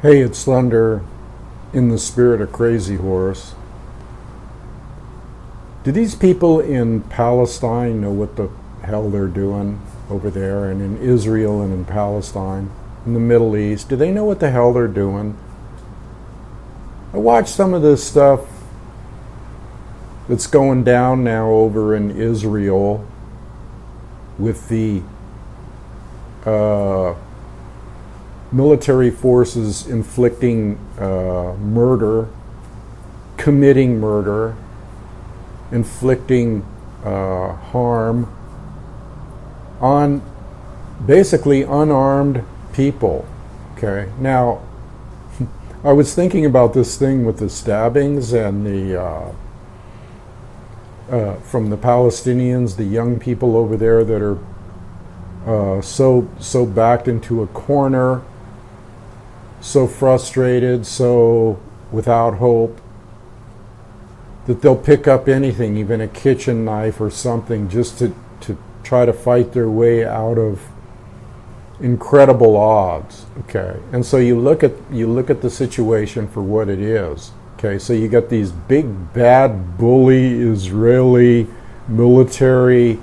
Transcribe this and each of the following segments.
Hey, it's Thunder in the spirit of Crazy Horse. Do these people in Palestine know what the hell they're doing over there, and in Israel and in Palestine, in the Middle East? Do they know what the hell they're doing? I watched some of this stuff that's going down now over in Israel with the military forces inflicting murder, committing murder, inflicting harm on basically unarmed people. Okay, now I was thinking about this thing with the stabbings and the from the Palestinians, the young people over there that are so backed into a corner, so frustrated, so without hope, that they'll pick up anything, even a kitchen knife or something, just to try to fight their way out of incredible odds. Okay, and so you look at the situation for what it is. Okay, so you got these big bad bully Israeli military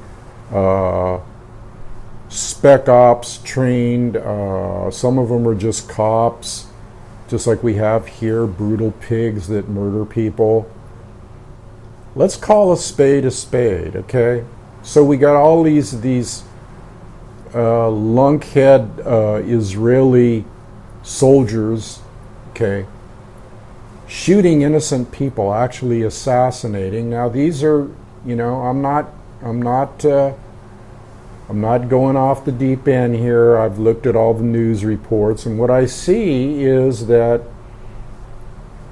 spec ops trained, some of them are just cops, just like we have here, brutal pigs that murder people. Let's call a spade, okay? So we got all these lunkhead Israeli soldiers, okay, shooting innocent people, actually assassinating. Now these are, I'm not going off the deep end here. I've looked at all the news reports, and what I see is that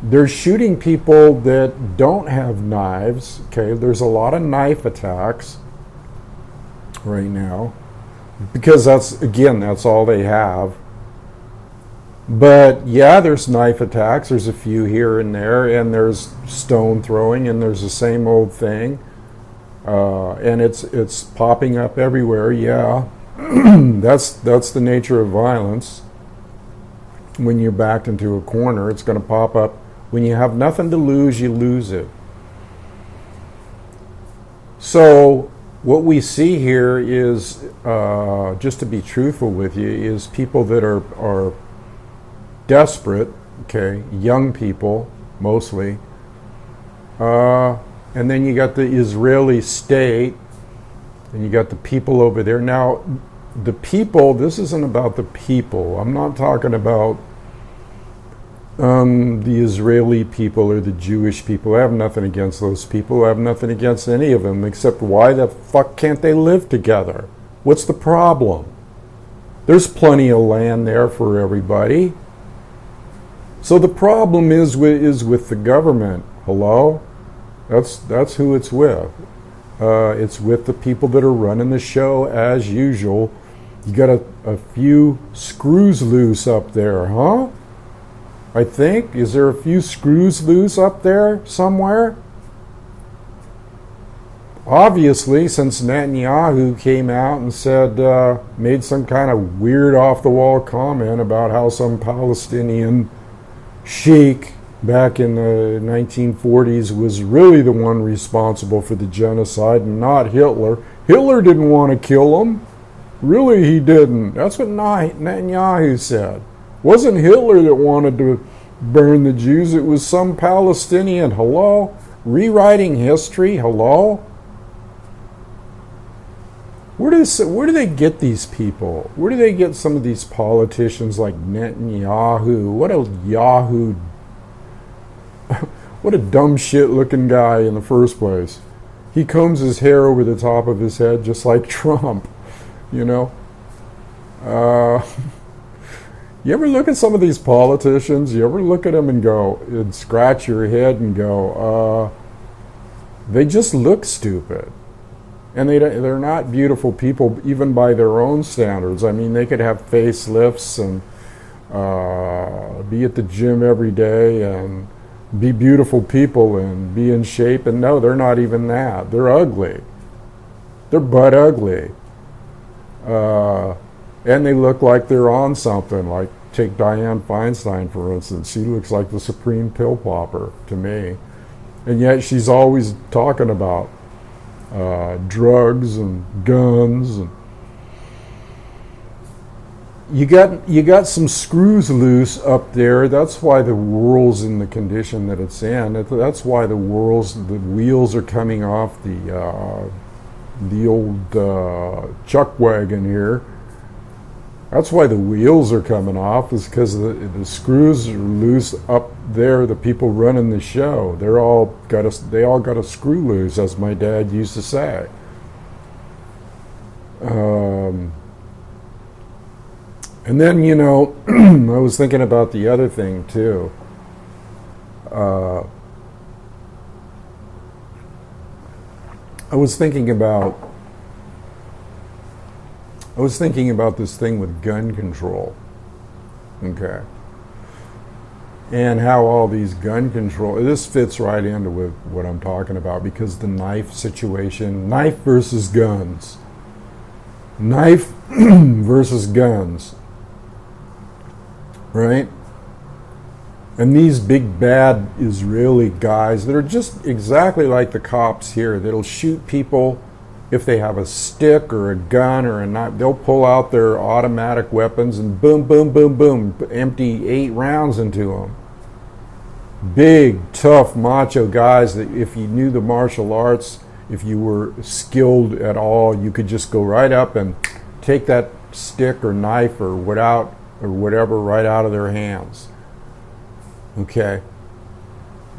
they're shooting people that don't have knives. Okay, there's a lot of knife attacks right now because that's all they have. But yeah, there's knife attacks. There's a few here and there, and there's stone throwing, and there's the same old thing. And it's popping up everywhere. Yeah, that's the nature of violence. When you're backed into a corner, it's going to pop up. When you have nothing to lose, you lose it. So what we see here is, just to be truthful with you, is people that are desperate. Okay, young people mostly. And then you got the Israeli state, and you got the people over there. Now, the people, this isn't about the people. I'm not talking about the Israeli people or the Jewish people. I have nothing against those people. I have nothing against any of them, except why the fuck can't they live together? What's the problem? There's plenty of land there for everybody. So the problem is with the government. Hello? That's who it's with. It's with the people that are running the show as usual. You got a few screws loose up there, huh? I think. Is there a few screws loose up there somewhere? Obviously, since Netanyahu came out and said, made some kind of weird off-the-wall comment about how some Palestinian sheik back in the 1940s was really the one responsible for the genocide and not Hitler. Hitler didn't want to kill them. Really, he didn't. That's what Netanyahu said. Wasn't Hitler that wanted to burn the Jews. It was some Palestinian. Hello? Rewriting history. Hello? Where do they get these people? Where do they get some of these politicians like Netanyahu? What a dumb shit looking guy in the first place. He combs his hair over the top of his head just like Trump, You ever look at some of these politicians? You ever look at them and scratch your head and go, they just look stupid. And they're not beautiful people even by their own standards. I mean, they could have facelifts and be at the gym every day and be beautiful people and be in shape. And no, they're not even that. They're ugly. They're butt ugly. And they look like they're on something, like take Dianne Feinstein, for instance. She looks like the supreme pill popper to me. And yet she's always talking about drugs and guns. And you got some screws loose up there. That's why the world's in the condition that it's in. That's why the wheels are coming off the old chuck wagon here. That's why the wheels are coming off, is because the screws are loose up there. The people running the show, they all got a screw loose, as my dad used to say. And then, I was thinking about the other thing too. I was thinking about this thing with gun control, okay, and how all these gun control, this fits right into with what I'm talking about, because the knife situation, knife versus guns, knife versus guns, right? And these big bad Israeli guys that are just exactly like the cops here, that'll shoot people if they have a stick or a gun or a knife. They'll pull out their automatic weapons and boom, boom, boom, boom, empty 8 rounds into them. Big, tough, macho guys that if you knew the martial arts, if you were skilled at all, you could just go right up and take that stick or knife or whatever right out of their hands. Okay.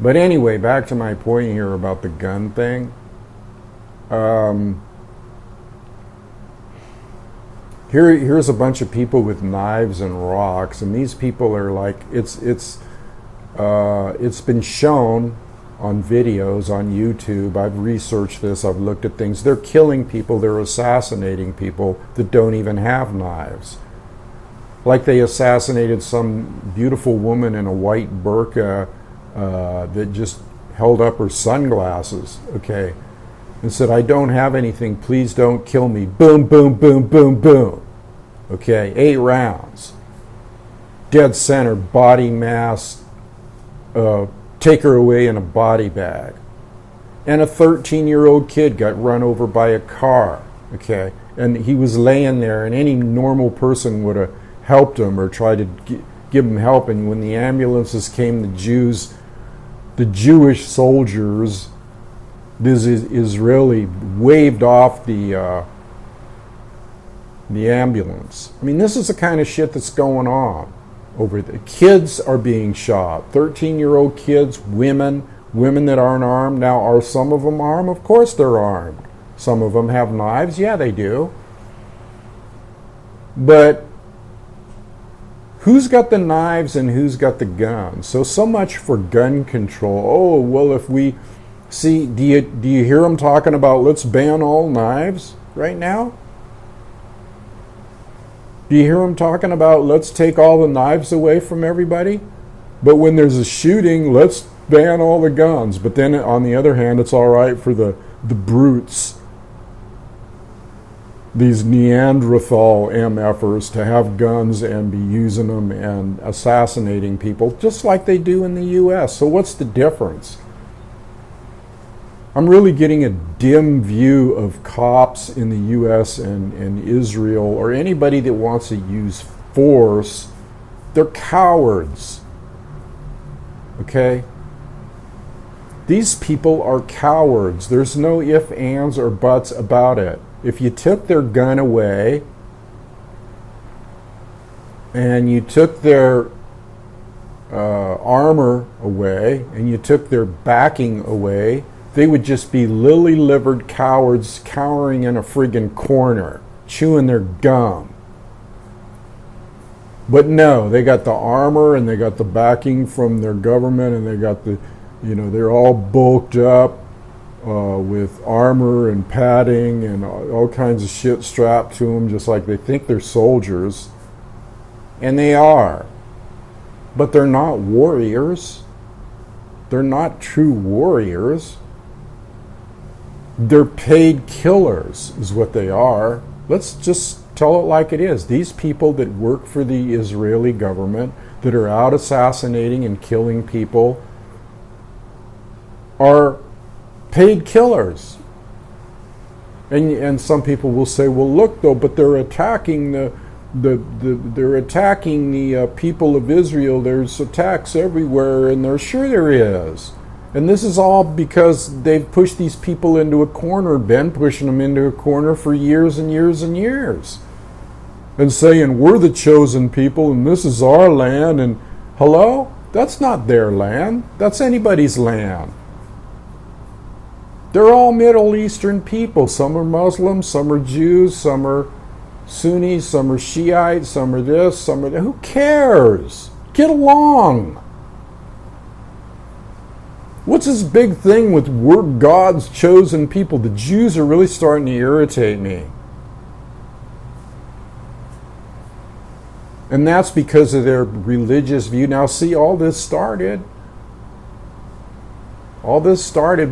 But anyway, back to my point here about the gun thing. Here's a bunch of people with knives and rocks, and these people are like, it's been shown on videos on YouTube. I've researched this, I've looked at things. They're killing people, they're assassinating people that don't even have knives. Like they assassinated some beautiful woman in a white burqa that just held up her sunglasses, okay, and said, "I don't have anything, please don't kill me." Boom, boom, boom, boom, boom. Okay, 8 rounds. Dead center, body mass, take her away in a body bag. And a 13-year-old kid got run over by a car, okay, and he was laying there, and any normal person would have helped him or tried to give him help. And when the ambulances came, the Jewish soldiers, this Israeli, waved off the ambulance. I mean, this is the kind of shit that's going on over there. Kids are being shot. 13-year-old kids, women that aren't armed. Now, are some of them armed? Of course they're armed. Some of them have knives. Yeah, they do. But who's got the knives and who's got the guns? So much for gun control. Oh, well, if we see, do you hear them talking about let's ban all knives right now? Do you hear them talking about let's take all the knives away from everybody? But when there's a shooting, let's ban all the guns. But then on the other hand, it's all right for the brutes, these Neanderthal MFers, to have guns and be using them and assassinating people just like they do in the U.S. So what's the difference? I'm really getting a dim view of cops in the U.S. and Israel, or anybody that wants to use force. They're cowards. Okay? These people are cowards. There's no ifs, ands, or buts about it. If you took their gun away and you took their armor away and you took their backing away, they would just be lily-livered cowards cowering in a friggin' corner, chewing their gum. But no, they got the armor and they got the backing from their government, and they got the, they're all bulked up with armor and padding and all kinds of shit strapped to them, just like they think they're soldiers. And they are. But they're not warriors. They're not true warriors. They're paid killers is what they are. Let's just tell it like it is. These people that work for the Israeli government, that are out assassinating and killing people, are paid killers. And some people will say, well, look though, but they're attacking the people of Israel. There's attacks everywhere, and there is. And this is all because they've pushed these people into a corner, been pushing them into a corner for years and years and years. And saying, we're the chosen people and this is our land. And hello? That's not their land. That's anybody's land. They're all Middle Eastern people. Some are Muslims, some are Jews, some are Sunnis, some are Shiites, some are this, some are that. Who cares? Get along. What's this big thing with we're God's chosen people? The Jews are really starting to irritate me. And that's because of their religious view. Now see, all this started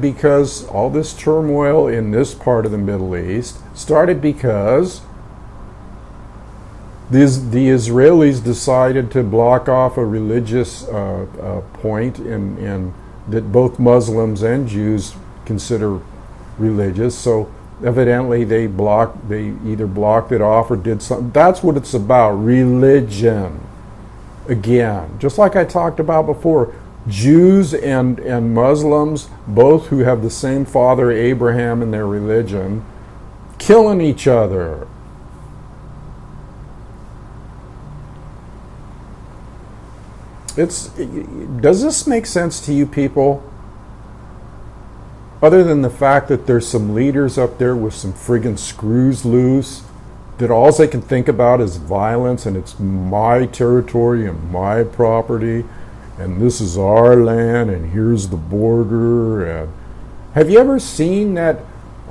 because all this turmoil in this part of the Middle East started because the Israelis decided to block off a religious point in that both Muslims and Jews consider religious. So evidently they either blocked it off or did something. That's what it's about, religion. Again, just like I talked about before, Jews and Muslims, both who have the same father Abraham in their religion, killing each other. Does this make sense to you people? Other than the fact that there's some leaders up there with some friggin' screws loose, that all they can think about is violence, and it's my territory and my property, and this is our land, and here's the border. And have you ever seen that?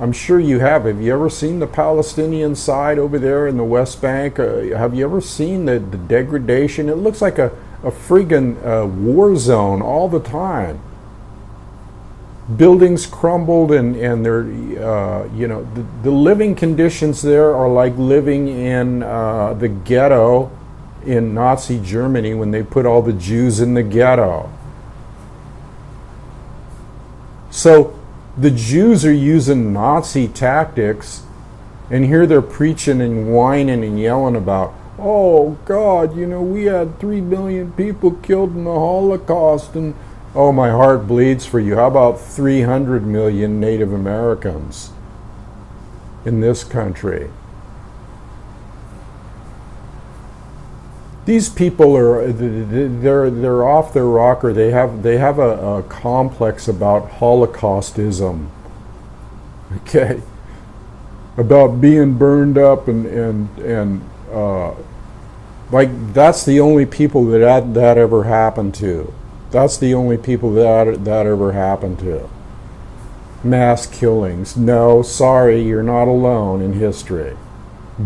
I'm sure you have. Have you ever seen the Palestinian side over there in the West Bank? Have you ever seen the degradation? It looks like a friggin' war zone all the time. Buildings crumbled, and they're, the living conditions there are like living in the ghetto in Nazi Germany when they put all the Jews in the ghetto. So the Jews are using Nazi tactics, and here they're preaching and whining and yelling about, oh God, we had 3 million people killed in the Holocaust, and oh, my heart bleeds for you. How about 300 million Native Americans in this country? These people they're off their rocker. They have a complex about Holocaustism. Okay, about being burned up and like that's the only people that ever happened to. That's the only people that ever happened to. Mass killings. No, sorry, you're not alone in history.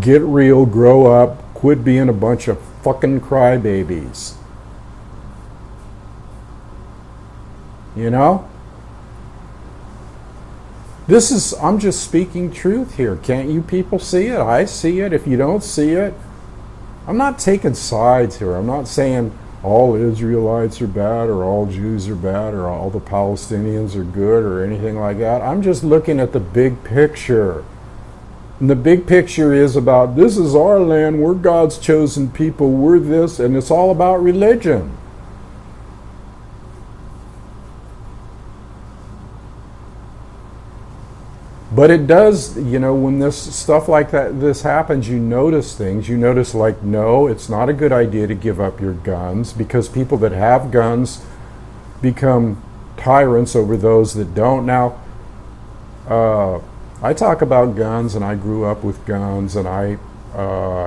Get real, grow up, quit being a bunch of fucking crybabies. I'm just speaking truth here. Can't you people see it? I see it. If you don't see it, I'm not taking sides here. I'm not saying all Israelites are bad or all Jews are bad or all the Palestinians are good or anything like that. I'm just looking at the big picture. And the big picture is about this is our land, we're God's chosen people, we're this, and it's all about religion. But it does, when this stuff like this happens, you notice things. You notice like, no, it's not a good idea to give up your guns, because people that have guns become tyrants over those that don't. Now, I talk about guns, and I grew up with guns, and I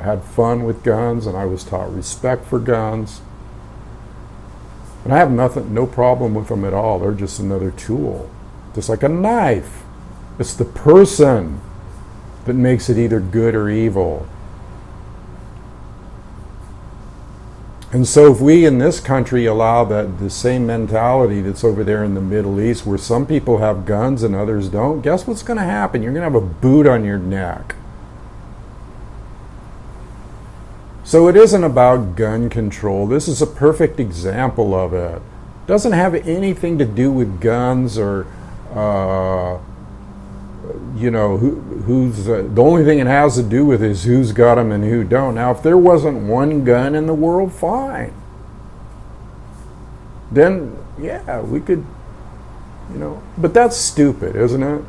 had fun with guns, and I was taught respect for guns. And I have no problem with them at all. They're just another tool, just like a knife. It's the person that makes it either good or evil. And so if we in this country allow the same mentality that's over there in the Middle East, where some people have guns and others don't, guess what's going to happen? You're going to have a boot on your neck. So it isn't about gun control. This is a perfect example of it. It doesn't have anything to do with guns or, who's the only thing it has to do with is who's got them and who don't. Now, if there wasn't one gun in the world, fine. Then, yeah, we could, but that's stupid, isn't it?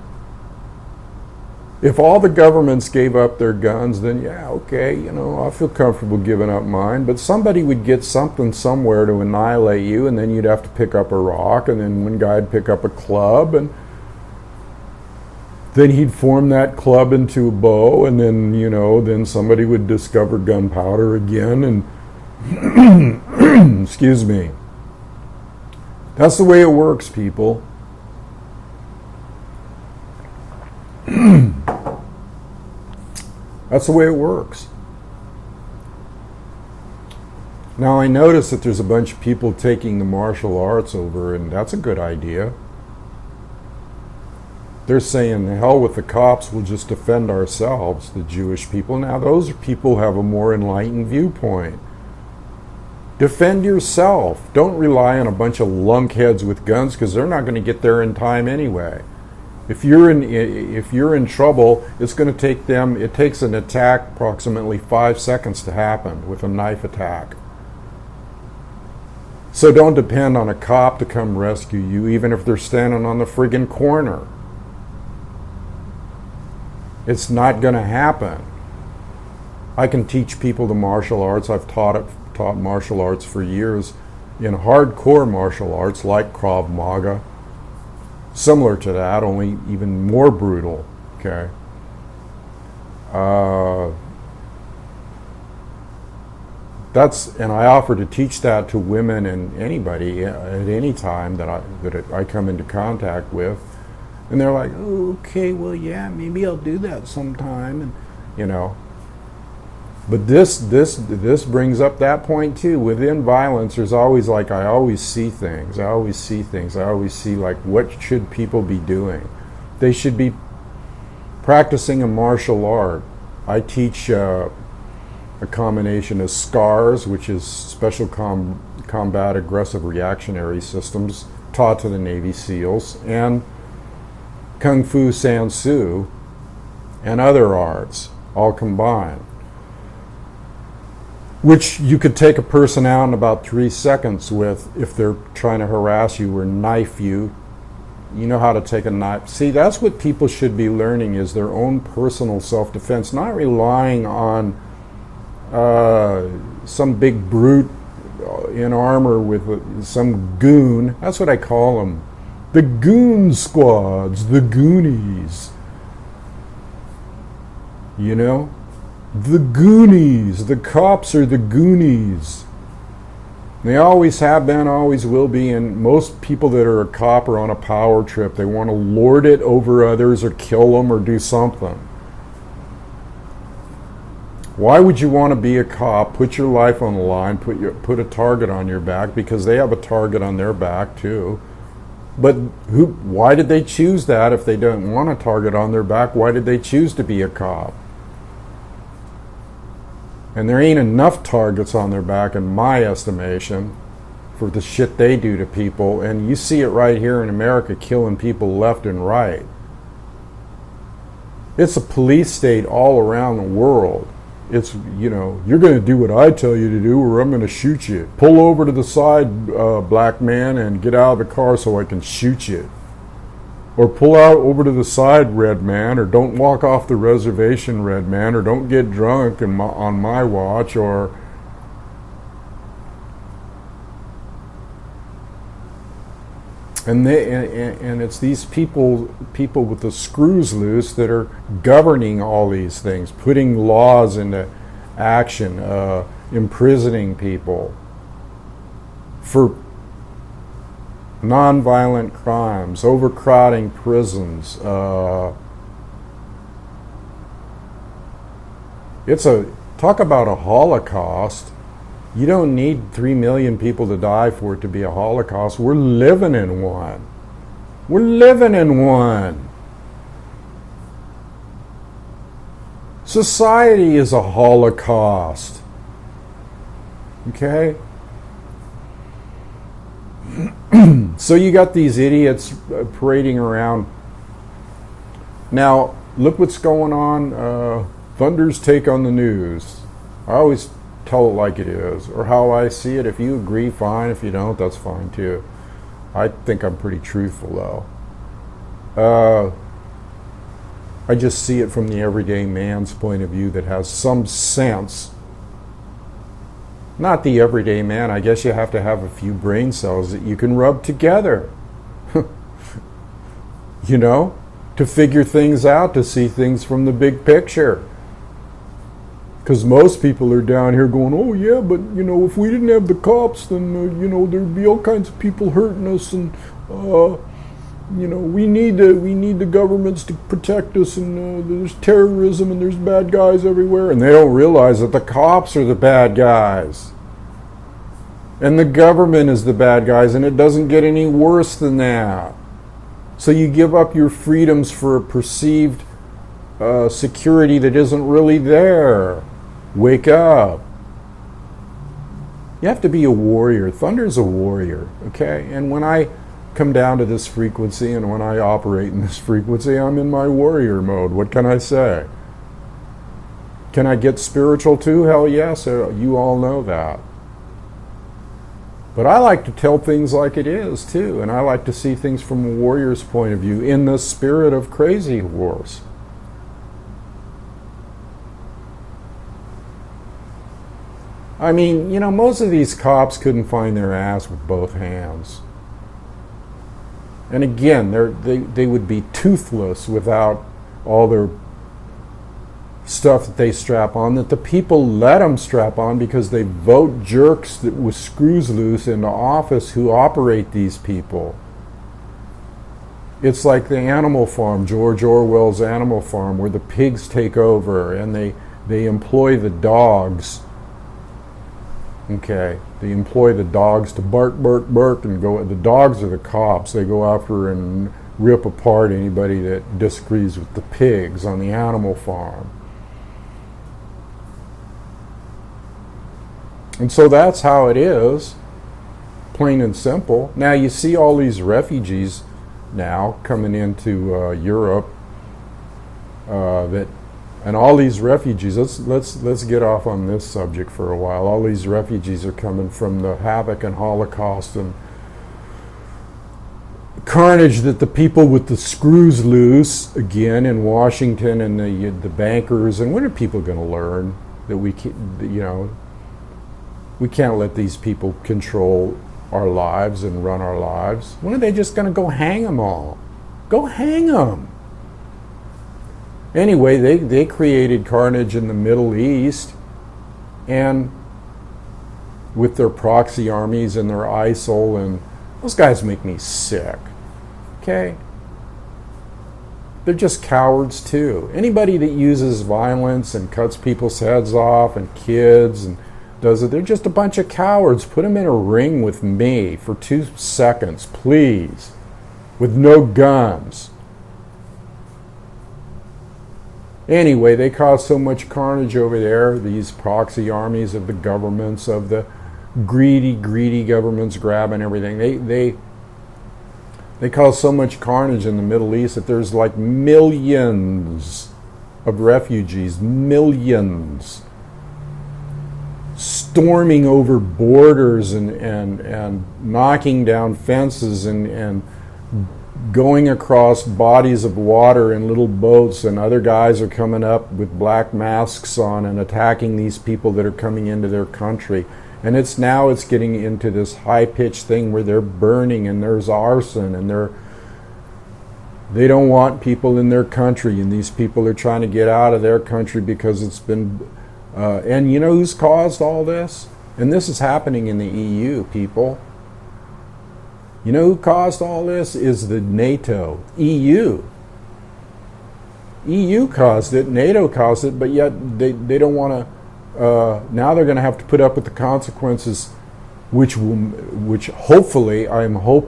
If all the governments gave up their guns, then yeah, okay, I feel comfortable giving up mine. But somebody would get something somewhere to annihilate you, and then you'd have to pick up a rock, and then one guy'd pick up a club, and then he'd form that club into a bow, and then, then somebody would discover gunpowder again, and excuse me. That's the way it works, people. That's the way it works. Now, I notice that there's a bunch of people taking the martial arts over, and that's a good idea. They're saying, the hell with the cops, we'll just defend ourselves, the Jewish people. Now, those people have a more enlightened viewpoint. Defend yourself. Don't rely on a bunch of lunkheads with guns, because they're not going to get there in time anyway. If you're in trouble, it's going to take them, it takes an attack approximately 5 seconds to happen with a knife attack. So don't depend on a cop to come rescue you, even if they're standing on the friggin' corner. It's not going to happen. I can teach people the martial arts. I've taught martial arts for years in hardcore martial arts like Krav Maga. Similar to that, only even more brutal, okay? And I offer to teach that to women and anybody at any time that I come into contact with. And they're like, oh, okay, well, yeah, maybe I'll do that sometime, and But this brings up that point too. Within violence, there's always I always see things. I always see what should people be doing? They should be practicing a martial art. I teach a combination of SCARS, which is Special Combat Aggressive Reactionary Systems, taught to the Navy SEALs, and Kung Fu Sansu, and other arts, all combined. Which you could take a person out in about 3 seconds with if they're trying to harass you or knife you. You know how to take a knife. See, that's what people should be learning, is their own personal self-defense, not relying on some big brute in armor with some goon. That's what I call them. The goon squads, the Goonies. The Goonies. The cops are the Goonies. They always have been, always will be, and most people that are a cop are on a power trip. They want to lord it over others or kill them or do something. Why would you want to be a cop, put your life on the line, put a target on your back? Because they have a target on their back too. But why did they choose that if they don't want a target on their back? Why did they choose to be a cop? And there ain't enough targets on their back, in my estimation, for the shit they do to people. And you see it right here in America, killing people left and right. It's a police state all around the world. It's, you're going to do what I tell you to do or I'm going to shoot you. Pull over to the side, black man, and get out of the car so I can shoot you. Or pull out over to the side, red man, or don't walk off the reservation, red man, or don't get drunk on my watch, or... And it's these people with the screws loose that are governing all these things, putting laws into action, imprisoning people for nonviolent crimes, overcrowding prisons. Talk about a Holocaust. You don't need 3 million people to die for it to be a Holocaust. We're living in one. We're living in one. Society is a Holocaust. Okay? So you got these idiots parading around. Now, look what's going on. Thunder's take on the news. I always tell it like it is, or how I see it. If you agree, fine. If you don't, that's fine too. I think I'm pretty truthful, though. I just see it from the everyday man's point of view that has some sense. Not the everyday man. I guess you have to have a few brain cells that you can rub together. You know? To figure things out, to see things from the big picture. Because most people are down here going, oh yeah, but you know, if we didn't have the cops, then you know, there'd be all kinds of people hurting us, and you know, we need the governments to protect us, and there's terrorism and there's bad guys everywhere, and they don't realize that the cops are the bad guys, and the government is the bad guys, and it doesn't get any worse than that. So you give up your freedoms for a perceived security that isn't really there. Wake up. You have to be a warrior. Thunder's a warrior, okay? And when I come down to this frequency and when I operate in this frequency, I'm in my warrior mode. What can I say? Can I get spiritual too? Hell yes, you all know that. But I like to tell things like it is too, and I like to see things from a warrior's point of view in the spirit of Crazy Horse. I mean, you know, most of these cops couldn't find their ass with both hands. And again, they would be toothless without all their stuff that they strap on, that the people let them strap on because they vote jerks that with screws loose into office who operate these people. It's like the Animal Farm, George Orwell's Animal Farm, where the pigs take over and they employ the dogs. Okay, they employ the dogs to bark, bark, bark, and go. The dogs are the cops. They go after and rip apart anybody that disagrees with the pigs on the animal farm. And so that's how it is, plain and simple. Now you see all these refugees now coming into Europe. And all these refugees, let's get off on this subject for a while. All these refugees are coming from the havoc and Holocaust and carnage that the people with the screws loose, again, in Washington, and the bankers. And when are people going to learn that we can't let these people control our lives and run our lives? When are they just going to go hang them all? Go hang them. Anyway, they created carnage in the Middle East, and with their proxy armies and their ISIL, and those guys make me sick. Okay? They're just cowards too. Anybody that uses violence and cuts people's heads off and kids and does it, they're just a bunch of cowards. Put them in a ring with me for 2 seconds, please, with no guns. Anyway, they cause so much carnage over there, these proxy armies of the governments, of the greedy governments grabbing everything. They cause so much carnage in the Middle East that there's like millions of refugees, millions, storming over borders and knocking down fences and going across bodies of water in little boats, and other guys are coming up with black masks on and attacking these people that are coming into their country. And it's getting into this high-pitched thing where they're burning and there's arson, and they don't want people in their country, and these people are trying to get out of their country because it's been and you know who's caused all this? And this is happening in the EU, people. You know who caused all this? Is the NATO. EU caused it, NATO caused it, but yet they don't want to, now they're going to have to put up with the consequences, which hopefully, hope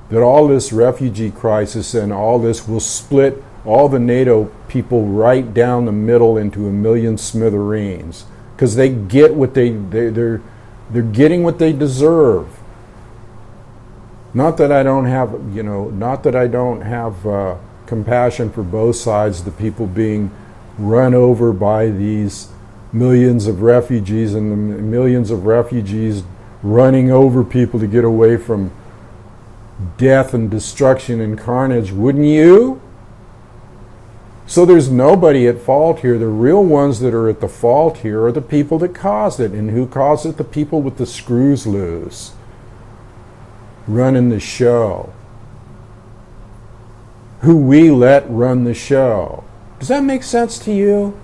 that all this refugee crisis and all this will split all the NATO people right down the middle into a million smithereens. because they get what they're getting what they deserve. Not that I don't have, compassion for both sides, the people being run over by these millions of refugees and the millions of refugees running over people to get away from death and destruction and carnage, wouldn't you? So there's nobody at fault here. The real ones that are at the fault here are the people that caused it. And who caused it? The people with the screws loose, running the show, who we let run the show. Does that make sense to you?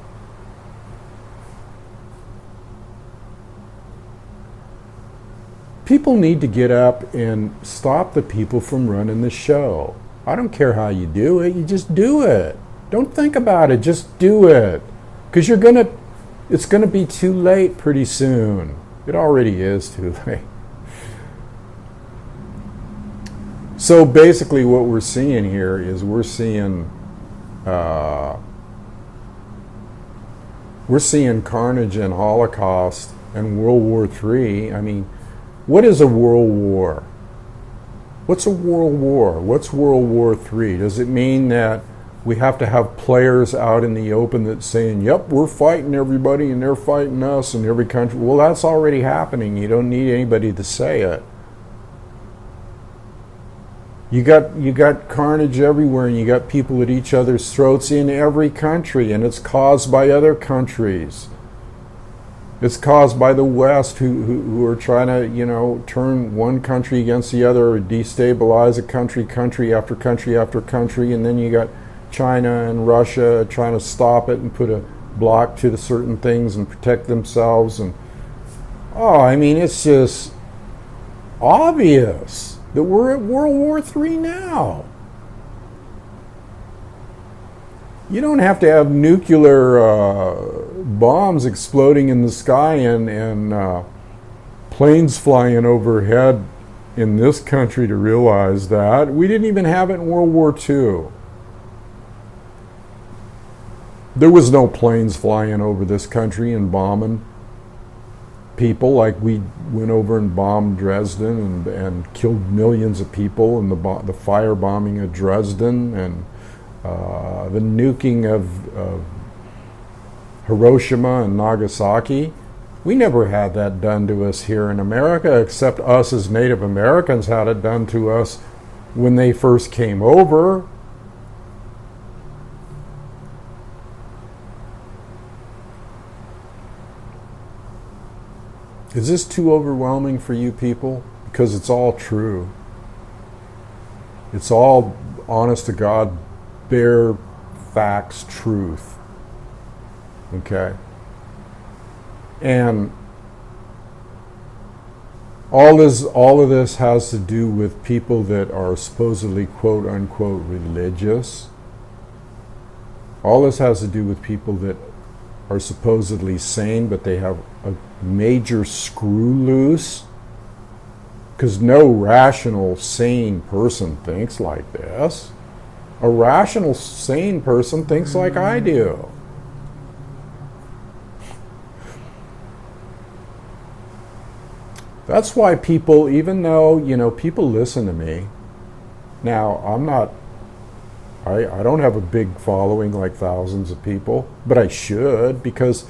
People need to get up and stop the people from running the show. I don't care how you do it, you just do it. Don't think about it, just do it. Because it's gonna be too late pretty soon. It already is too late. So basically what we're seeing here is we're seeing carnage and Holocaust and World War III. I mean, what is a world war? What's a world war? What's World War III? Does it mean that we have to have players out in the open that's saying, yep, we're fighting everybody and they're fighting us in every country? Well, that's already happening. You don't need anybody to say it. You got carnage everywhere, and you got people at each other's throats in every country, and it's caused by other countries. It's caused by the West who are trying to, turn one country against the other, or destabilize a country after country after country, and then you got China and Russia trying to stop it and put a block to the certain things and protect themselves. And it's just obvious that we're at World War III now. You don't have to have nuclear bombs exploding in the sky and planes flying overhead in this country to realize that. We didn't even have it in World War II. There was no planes flying over this country and bombing people like we went over and bombed Dresden and killed millions of people in the firebombing of Dresden and the nuking of Hiroshima and Nagasaki. We never had that done to us here in America, except us as Native Americans had it done to us when they first came over. Is this too overwhelming for you people? Because it's all true. It's all honest to God, bare facts, truth. Okay? And all of this has to do with people that are supposedly quote unquote religious. All this has to do with people that are supposedly sane, but they have a major screw loose. Because no rational, sane person thinks like this. A rational, sane person thinks like I do. That's why people, even though, people listen to me. Now, I don't have a big following like thousands of people, but I should, because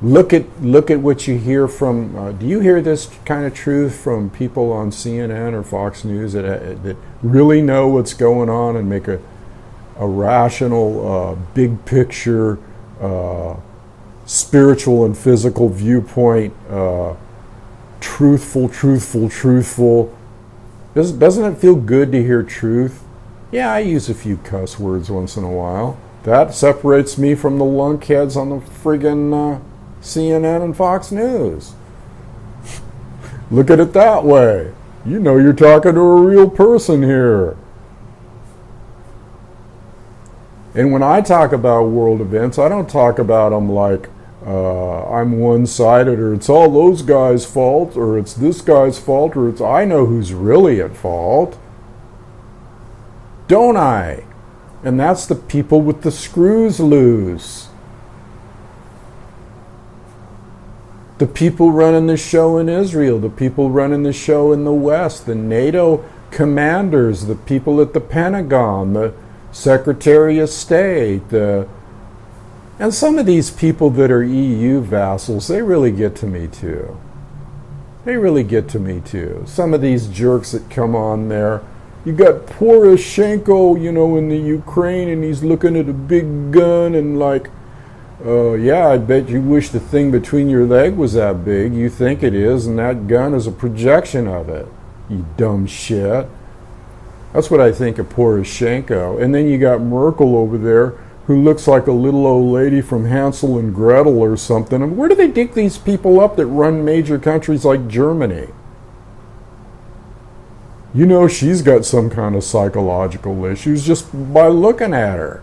look at what you hear from, do you hear this kind of truth from people on CNN or Fox News that really know what's going on and make a rational, big picture, spiritual and physical viewpoint, truthful? Doesn't it feel good to hear truth? Yeah, I use a few cuss words once in a while. That separates me from the lunkheads on the friggin' CNN and Fox News. Look at it that way. You're talking to a real person here. And when I talk about world events, I don't talk about them like I'm one-sided, or it's all those guys' fault, or it's this guy's fault, or I know who's really at fault. Don't I? And that's the people with the screws loose. The people running the show in Israel, the people running the show in the West, the NATO commanders, the people at the Pentagon, the Secretary of State, and some of these people that are EU vassals, they really get to me too. They really get to me too. Some of these jerks that come on there. You got Poroshenko, in the Ukraine, and he's looking at a big gun and like, yeah, I bet you wish the thing between your leg was that big. You think it is, and that gun is a projection of it. You dumb shit. That's what I think of Poroshenko. And then you got Merkel over there, who looks like a little old lady from Hansel and Gretel or something. And where do they dig these people up that run major countries like Germany? She's got some kind of psychological issues just by looking at her.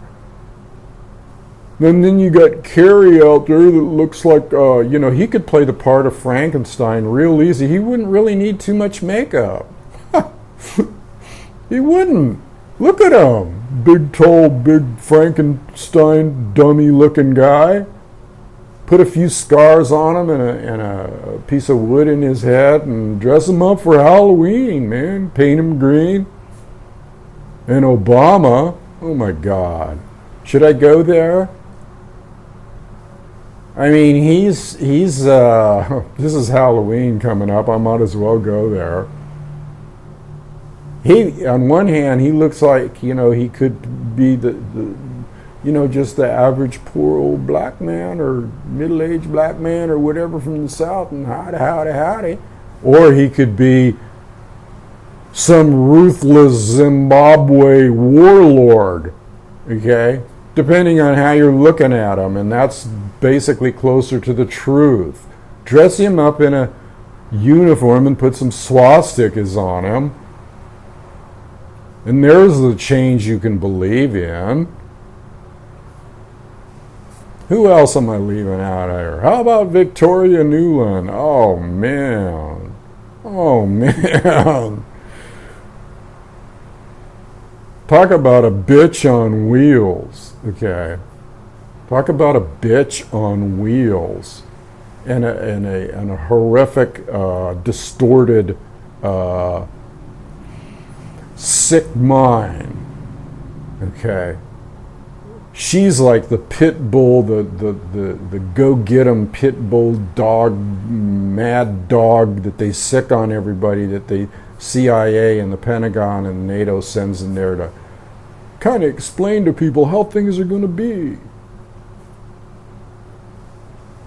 And then you got Kerry out there that looks like, he could play the part of Frankenstein real easy. He wouldn't really need too much makeup. He wouldn't. Look at him. Big, tall, big Frankenstein, dummy-looking guy. Put a few scars on him and a piece of wood in his head and dress him up for Halloween, man. Paint him green. And Obama, oh my God. Should I go there? I mean, this is Halloween coming up. I might as well go there. On one hand, he looks like, he could be just the average poor old black man or middle-aged black man or whatever from the South, and howdy. Or he could be some ruthless Zimbabwe warlord, okay? Depending on how you're looking at him, and that's basically closer to the truth. Dress him up in a uniform and put some swastikas on him, and there's the change you can believe in. Who else am I leaving out here? How about Victoria Nuland? Oh, man. Talk about a bitch on wheels, okay? Talk about a bitch on wheels and a horrific, distorted, sick mind, okay? She's like the pit bull, the go-get-em pit bull dog, mad dog that they sick on everybody, that the CIA and the Pentagon and NATO sends in there to kind of explain to people how things are going to be.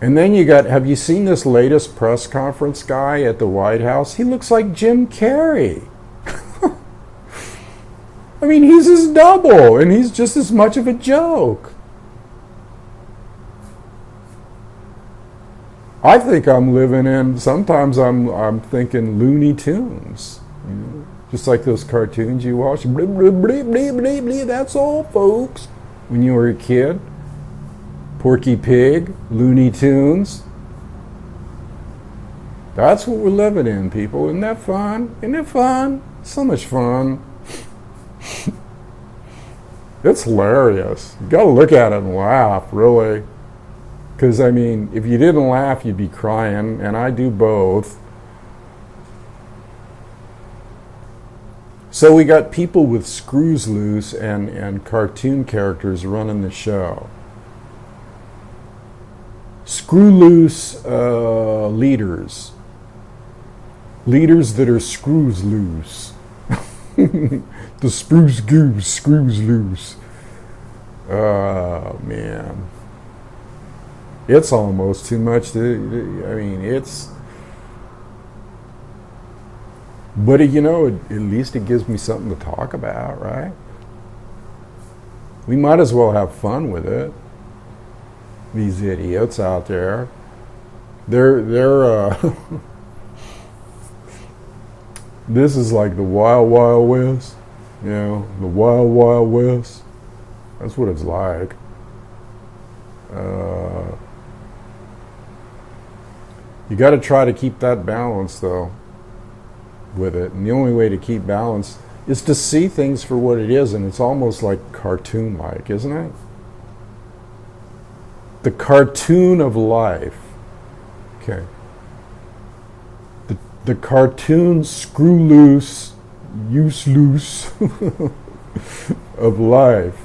And then have you seen this latest press conference guy at the White House? He looks like Jim Carrey. I mean, he's his double, and he's just as much of a joke. I think I'm living in, sometimes I'm thinking Looney Tunes. Just like those cartoons you watch. Blee, blee, blee, blee, blee, blee. That's all, folks. When you were a kid. Porky Pig, Looney Tunes. That's what we're living in, people. Isn't that fun? Isn't it fun? So much fun. It's hilarious. You gotta look at it and laugh, really. Because, I mean, if you didn't laugh, you'd be crying, and I do both. So we got people with screws loose and cartoon characters running the show. Screw loose leaders. Leaders that are screws loose. The spruce goose screws loose. Oh, man. It's almost too much it's... But, at least it gives me something to talk about, right? We might as well have fun with it. These idiots out there. They're this is like the Wild Wild West. The Wild Wild West. That's what it's like. You got to try to keep that balance, though, with it. And the only way to keep balance is to see things for what it is, and it's almost like cartoon-like, isn't it? The cartoon of life. Okay. the cartoon screw loose, use loose of life.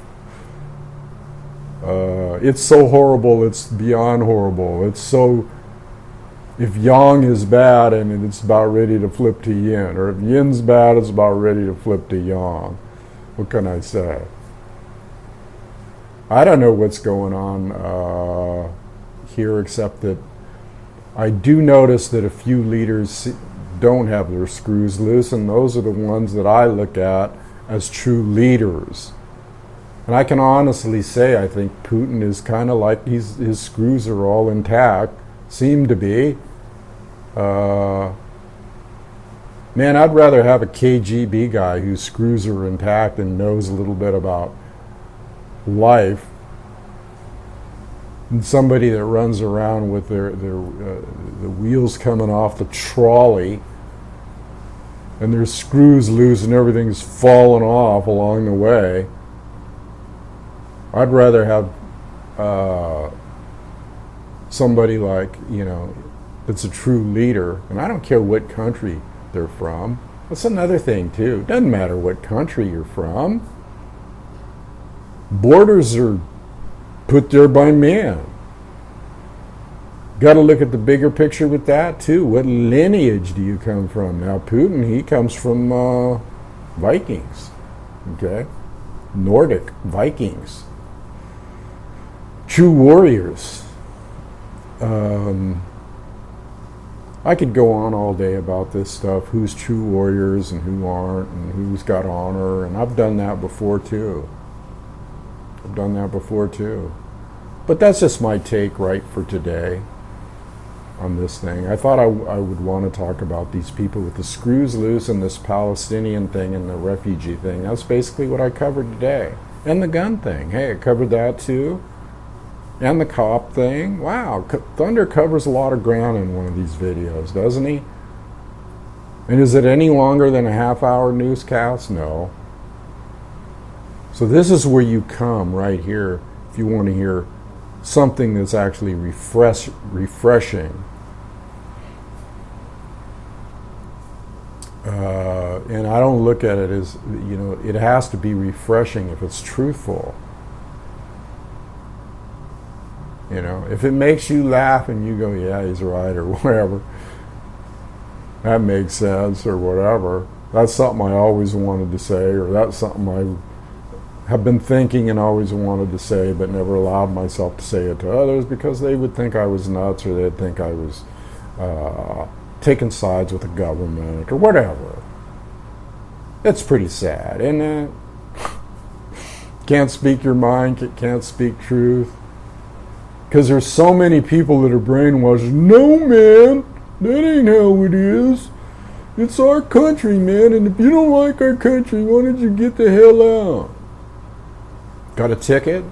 It's so horrible, it's beyond horrible. It's so, if yang is bad and it's about ready to flip to yin, or if yin's bad, it's about ready to flip to yang. What can I say? I don't know what's going on here, except that I do notice that a few leaders don't have their screws loose, and those are the ones that I look at as true leaders. And I can honestly say I think Putin is kind of like his screws are all intact, seem to be. Man, I'd rather have a KGB guy whose screws are intact and knows a little bit about life than somebody that runs around with the wheels coming off the trolley and their screws loose and everything's falling off along the way. I'd rather have somebody like, that's a true leader, and I don't care what country they're from. That's another thing too. Doesn't matter what country you're from. Borders are put there by man. Got to look at the bigger picture with that too. What lineage do you come from? Now Putin, he comes from Vikings, okay? Nordic Vikings. True warriors. I could go on all day about this stuff, who's true warriors and who aren't, and who's got honor, and I've done that before too. But that's just my take right for today on this thing. I thought I would want to talk about these people with the screws loose and this Palestinian thing and the refugee thing. That's basically what I covered today. And the gun thing. Hey, I covered that too. And the cop thing. Wow, Thunder covers a lot of ground in one of these videos, doesn't he? And is it any longer than a half-hour newscast? No. So this is where you come right here if you want to hear something that's actually refreshing. And I don't look at it as, it has to be refreshing if it's truthful. If it makes you laugh and you go, yeah, he's right, or whatever, that makes sense, or whatever, that's something I always wanted to say, or that's something I have been thinking and always wanted to say, but never allowed myself to say it to others because they would think I was nuts, or they'd think I was taking sides with the government, or whatever. It's pretty sad, isn't it? Can't speak your mind, can't speak truth. Because there's so many people that are brainwashed. No, man, that ain't how it is. It's our country, man, and if you don't like our country, why don't you get the hell out? Got a ticket?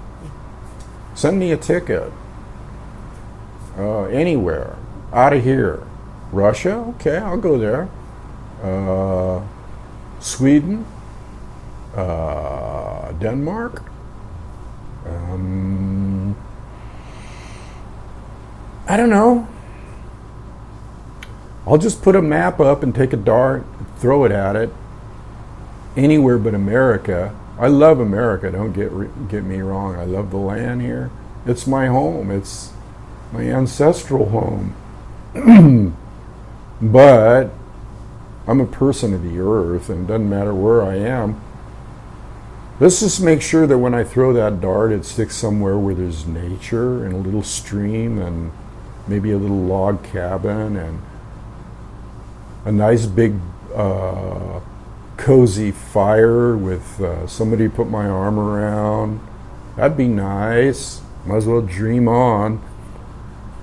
Send me a ticket. Anywhere. Out of here. Russia? Okay, I'll go there. Sweden? Denmark? I don't know. I'll just put a map up and take a dart, throw it at it. Anywhere but America. I love America, don't get me wrong. I love the land here. It's my home. It's my ancestral home. But I'm a person of the earth, and it doesn't matter where I am. Let's just make sure that when I throw that dart, it sticks somewhere where there's nature and a little stream and maybe a little log cabin and a nice big cozy fire with somebody put my arm around. That'd be nice. Might as well dream on.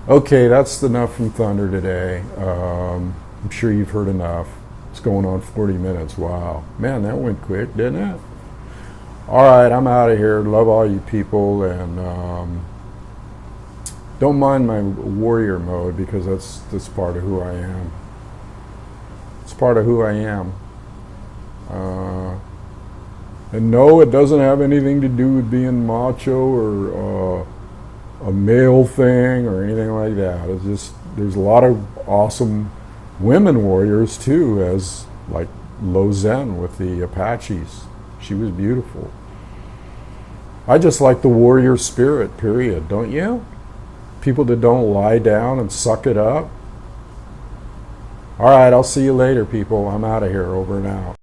Okay, that's enough from Thunder today. I'm sure you've heard enough. It's going on 40 minutes. Wow. Man, that went quick, didn't it? All right, I'm out of here. Love all you people, and don't mind my warrior mode because that's part of who I am. It's part of who I am. And no, it doesn't have anything to do with being macho or a male thing or anything like that. It's just there's a lot of awesome women warriors too, as like Lozen with the Apaches. She was beautiful. I just like the warrior spirit, period, don't you? People that don't lie down and suck it up. All right, I'll see you later, people. I'm out of here. Over and out.